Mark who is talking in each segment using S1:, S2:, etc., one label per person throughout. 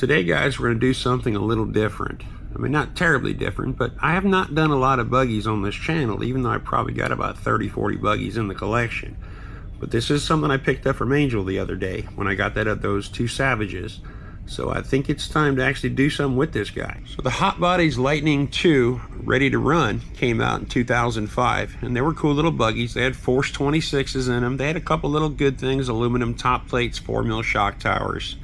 S1: Today, guys, we're going to do something a little different. I mean, not terribly different, but I have not done a lot of buggies on this channel, even though I probably got about 30-40 buggies in the collection. But this is something I picked up from Angel the other day when I got those two Savages. So I think it's time to actually do something with this guy. So the Hot Bodies Lightning 2 Ready to Run came out in 2005, and they were cool little buggies. They had Force 26s in them. They had a couple little good things, aluminum top plates, 4mm shock towers.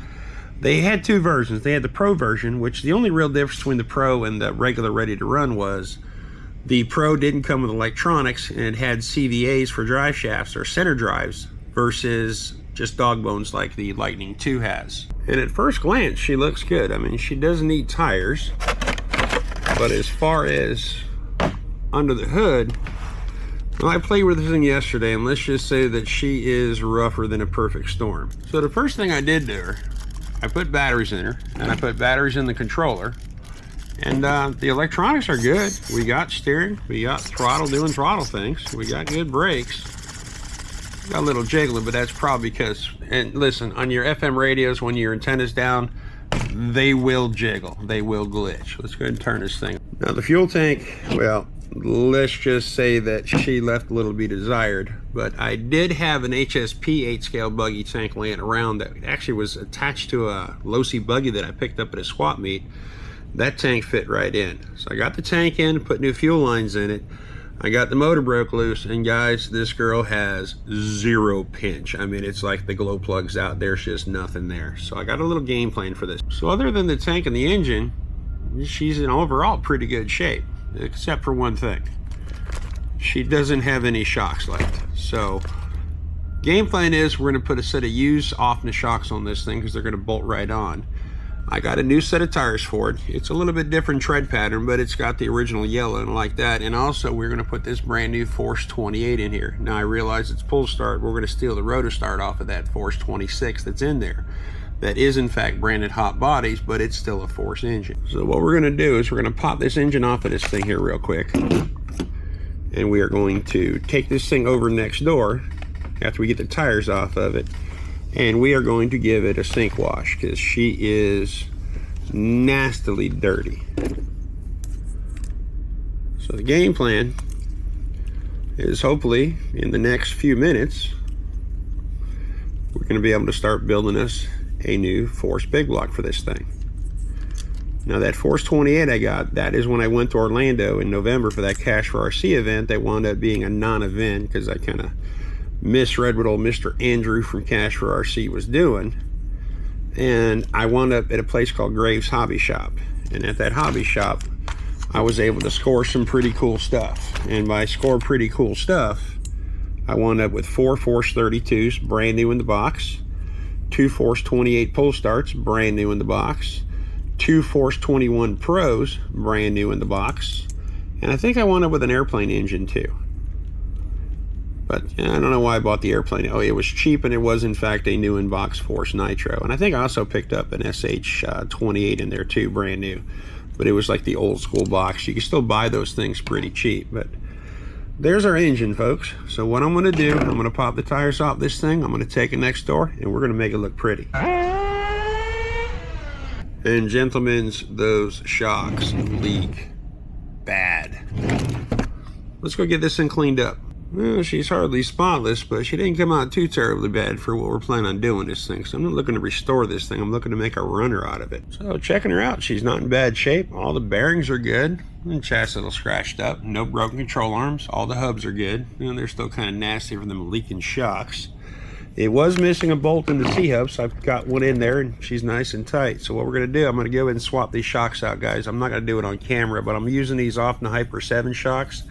S1: They had two versions. They had the Pro version, which the only real difference between the Pro and the regular Ready to Run was the Pro didn't come with electronics and it had CVAs for drive shafts or center drives versus just dog bones like the Lightning 2 has. And at first glance, she looks good. I mean, she does need tires, but as far as under the hood, well, I played with this thing yesterday, and let's just say that she is rougher than a perfect storm. So the first thing I did to her, I put batteries in her, and I put batteries in the controller, and the electronics are good. We got steering, we got throttle doing throttle things, we got good brakes. Got a little jiggling, but that's probably because, and listen, on your FM radios, when your antenna's down, they will jiggle, they will glitch. Let's go ahead and turn this thing. Now the fuel tank, well, let's just say that she left a little to be desired, but I did have an HSP 8-scale buggy tank laying around that actually was attached to a low-C buggy that I picked up at a swap meet. That tank fit right in. So I got the tank in, put new fuel lines in it. I got the motor broke loose, and guys, this girl has zero pinch. I mean, it's like the glow plug's out, there's just nothing there. So I got a little game plan for this. So other than the tank and the engine, she's in overall pretty good shape, except for one thing. She doesn't have any shocks left. So game plan is we're gonna put a set of used off-ness shocks on this thing because they're gonna bolt right on. I got a new set of tires for it. It's a little bit different tread pattern, but it's got the original yellow and like that. And also we're gonna put this brand new Force 28 in here. Now I realize it's pull start. We're gonna steal the rotor start off of that Force 26 that's in there. That is in fact branded Hot Bodies, but it's still a Force engine. So what we're gonna do is we're gonna pop this engine off of this thing here real quick. And we are going to take this thing over next door after we get the tires off of it. And we are going to give it a sink wash because she is nastily dirty. So the game plan is hopefully in the next few minutes, we're going to be able to start building us a new Force big block for this thing. Now that Force 28 I got, that is when I went to Orlando in November for that Cash for RC event that wound up being a non-event because I kind of misread what old Mr. Andrew from Cash for RC was doing, and I wound up at a place called Graves Hobby Shop, and at that hobby shop I was able to score some pretty cool stuff. And by score pretty cool stuff, I wound up with 4 Force 32s brand new in the box, 2 Force 28 pull starts brand new in the box, 2 Force 21 Pros brand new in the box, and I think I wound up with an airplane engine too. But I don't know why I bought the airplane. Oh, it was cheap, and it was in fact a new in-box Force Nitro. And I think I also picked up an SH28 in there too, brand new. But it was like the old school box. You can still buy those things pretty cheap. But there's our engine, folks. So what I'm gonna do, I'm gonna pop the tires off this thing, I'm gonna take it next door, and we're gonna make it look pretty. And gentlemen, those shocks leak bad. Let's go get this thing cleaned up. Well, she's hardly spotless, but she didn't come out too terribly bad for what we're planning on doing this thing. So I'm not looking to restore this thing. I'm looking to make a runner out of it. So checking her out, she's not in bad shape. All the bearings are good. The chassis a little scratched up. No broken control arms. All the hubs are good. You know, they're still kind of nasty from them leaking shocks. It was missing a bolt in the C-hub, so I've got one in there, and she's nice and tight. So what we're going to do, I'm going to go ahead and swap these shocks out, guys. I'm not going to do it on camera, but I'm using these Offna Hyper 7 shocks.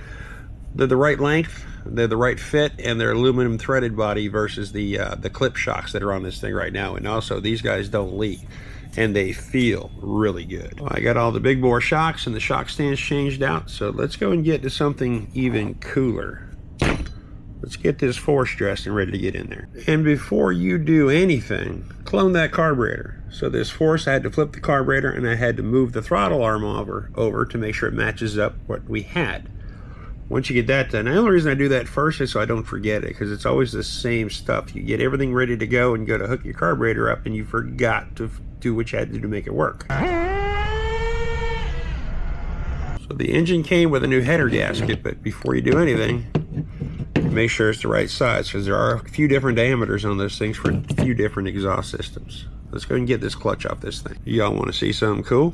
S1: They're the right length, they're the right fit, and they're aluminum threaded body versus the clip shocks that are on this thing right now. And also, these guys don't leak, and they feel really good. Well, I got all the big bore shocks and the shock stands changed out, so let's go and get to something even cooler. Let's get this Force dressed and ready to get in there. And before you do anything, clone that carburetor. So this Force, I had to flip the carburetor, and I had to move the throttle arm over to make sure it matches up what we had. Once you get that done, the only reason I do that first is so I don't forget it, because it's always the same stuff. You get everything ready to go and go to hook your carburetor up, and you forgot to do what you had to do to make it work. So the engine came with a new header gasket, but before you do anything, make sure it's the right size, because there are a few different diameters on those things for a few different exhaust systems. Let's go and get this clutch off this thing. Y'all want to see something cool?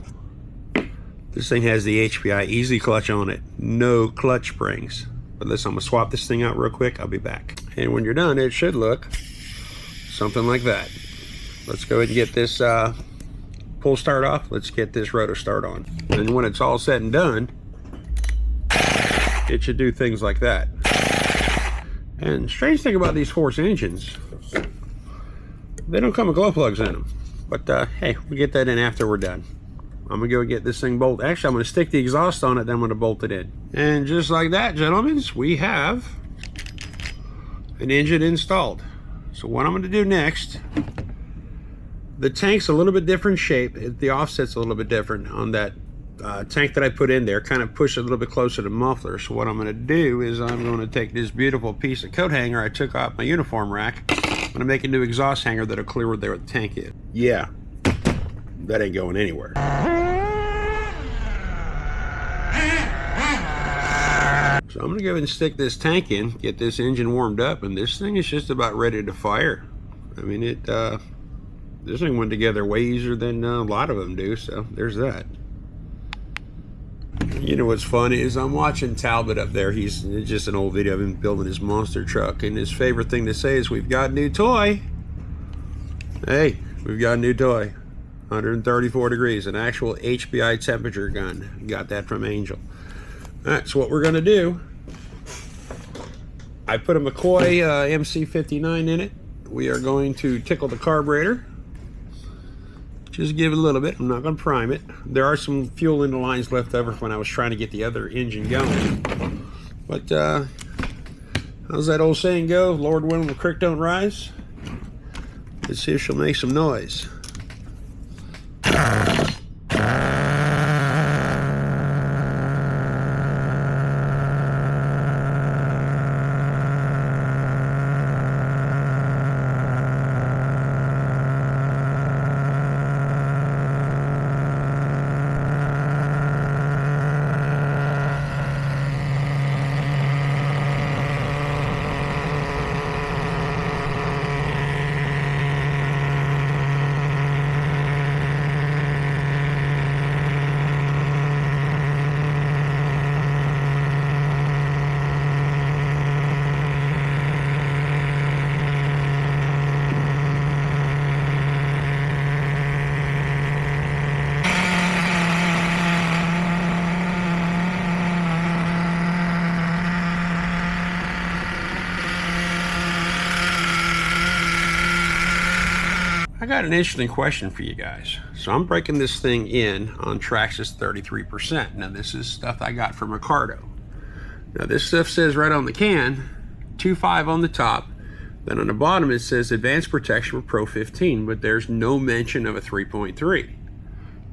S1: This thing has the HPI easy clutch on it, no clutch springs. But listen, I'm gonna swap this thing out real quick. I'll be back. And when you're done, it should look something like that. Let's go ahead and get this pull start off. Let's get this rotor start on. And when it's all said and done, it should do things like that. And strange thing about these Force engines, they don't come with glow plugs in them. But hey, we get that in after we're done. I'm gonna go get this thing bolted. Actually, I'm gonna stick the exhaust on it, then I'm gonna bolt it in. And just like that, gentlemen, we have an engine installed. So what I'm gonna do next, the tank's a little bit different shape. The offset's a little bit different on that tank that I put in there, kind of push it a little bit closer to the muffler. So what I'm gonna do is I'm gonna take this beautiful piece of coat hanger I took off my uniform rack. I'm gonna make a new exhaust hanger that'll clear where the tank is. Yeah, that ain't going anywhere. So I'm gonna go ahead and stick this tank in, get this engine warmed up, and this thing is just about ready to fire. I mean, this thing went together way easier than a lot of them do, so there's that. You know what's funny is I'm watching Talbot up there. It's just an old video of him building his monster truck, and his favorite thing to say is, "We've got a new toy." Hey, we've got a new toy. 134 degrees, an actual HPI temperature gun. Got that from Angel. That's what we're gonna do. I put a McCoy MC59 in it. We are going to tickle the carburetor. Just give it a little bit. I'm not gonna prime it. There are some fuel in the lines left over when I was trying to get the other engine going. But how's that old saying go? Lord willing, the creek don't rise. Let's see if she'll make some noise. I got an interesting question for you guys. So I'm breaking this thing in on Traxxas 33%. Now this is stuff I got from Ricardo. Now this stuff says right on the can, 2.5 on the top. Then on the bottom it says Advanced Protection for Pro 15, but there's no mention of a 3.3.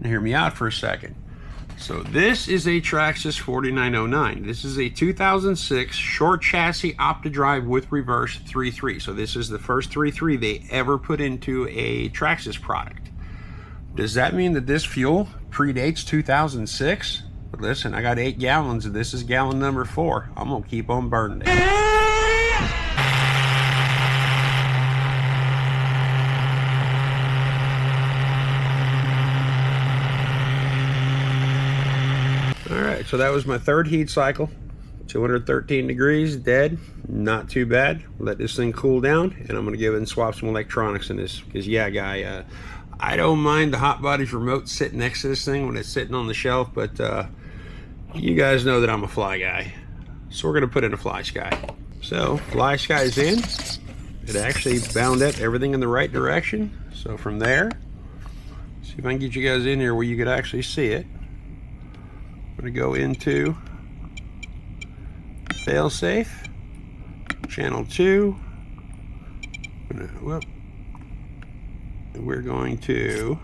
S1: Now hear me out for a second. So this is a Traxxas 4909. This is a 2006 short chassis OptiDrive with reverse 3.3. So this is the first 3.3 they ever put into a Traxxas product. Does that mean that this fuel predates 2006? But listen, I got 8 gallons and this is gallon number 4. I'm gonna keep on burning it. So that was my third heat cycle, 213 degrees, dead, not too bad. Let this thing cool down, and I'm gonna go and swap some electronics in this, because yeah, guy, I don't mind the hot body's remote sitting next to this thing when it's sitting on the shelf, but you guys know that I'm a fly guy. So we're gonna put in a fly sky. So fly sky's in. It actually bound up everything in the right direction. So from there, see if I can get you guys in here where you could actually see it. I'm going to go into failsafe, channel 2. We're going to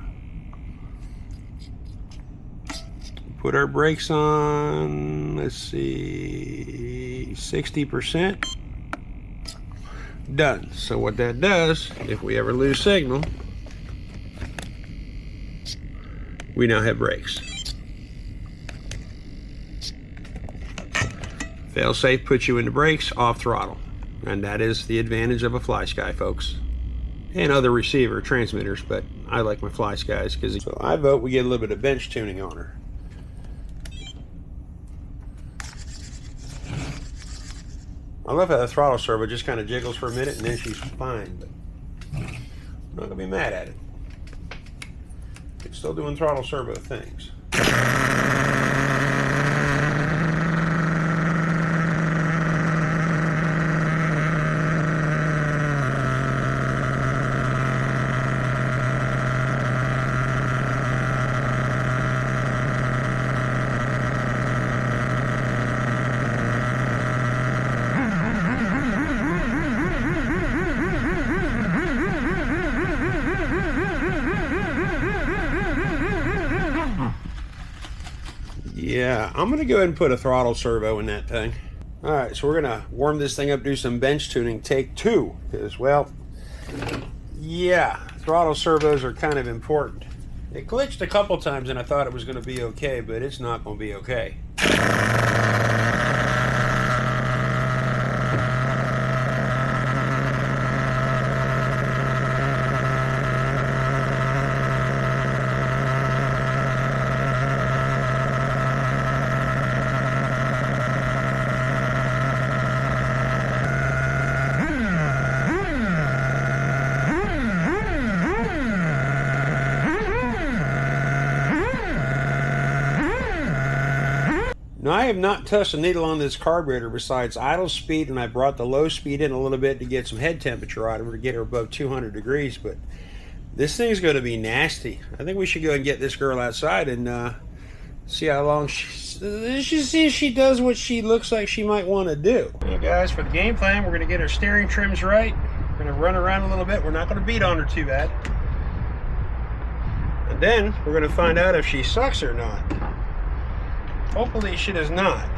S1: put our brakes on, let's see, 60%. Done. So what that does, if we ever lose signal, we now have brakes. Fail-safe puts you into brakes, off throttle. And that is the advantage of a FlySky, folks. And other receiver transmitters, but I like my FlySkys because. So I vote we get a little bit of bench tuning on her. I love how the throttle servo just kind of jiggles for a minute and then she's fine, but I'm not gonna be mad at it. It's still doing throttle servo things. Yeah, I'm gonna go ahead and put a throttle servo in that thing. All right, so we're gonna warm this thing up, do some bench tuning, take 2, because, well, yeah, throttle servos are kind of important. It glitched a couple times and I thought it was gonna be okay, but it's not gonna be okay. Now, I have not touched a needle on this carburetor besides idle speed, and I brought the low speed in a little bit to get some head temperature out of her to get her above 200 degrees, but this thing's going to be nasty. I think we should go and get this girl outside and see how long see if she does what she looks like she might want to do. Hey guys, for the game plan, we're going to get her steering trims right. We're going to run around a little bit. We're not going to beat on her too bad. And then we're going to find out if she sucks or not. Hopefully she does not.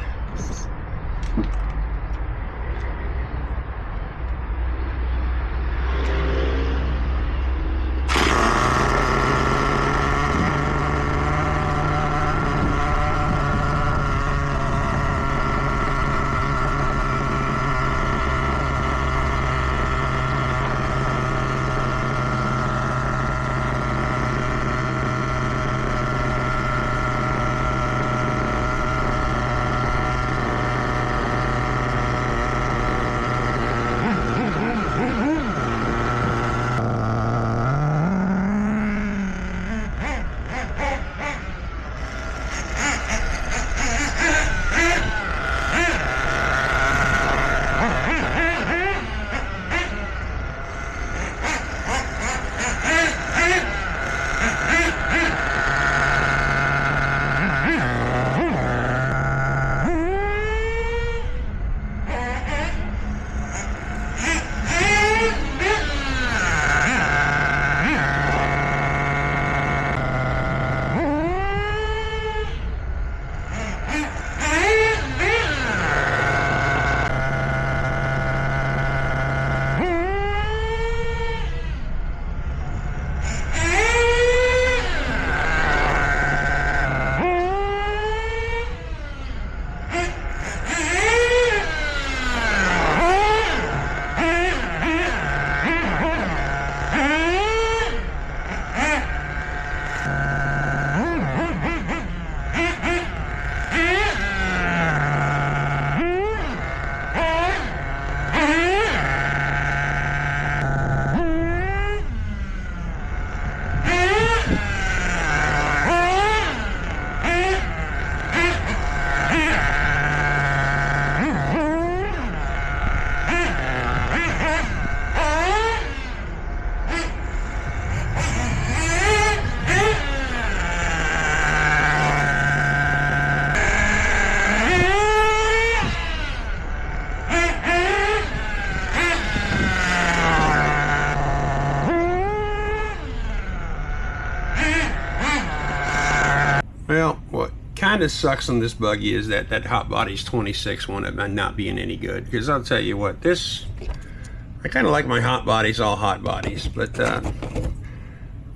S1: kind of sucks on this buggy is that Hot Bodies 26 one of not being any good. Because I'll tell you what, I kind of like my Hot Bodies all Hot Bodies, but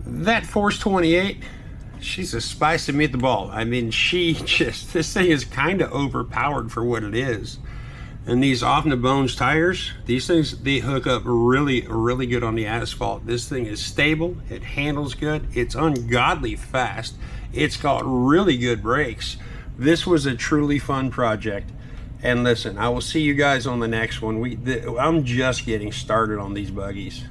S1: that Force 28, she's a spice to meet the ball. I mean, this thing is kind of overpowered for what it is. And these off the bones tires, these things, they hook up really, really good on the asphalt. This thing is stable, it handles good, it's ungodly fast, it's got really good brakes. This was a truly fun project. And listen, I will see you guys on the next one. I'm just getting started on these buggies.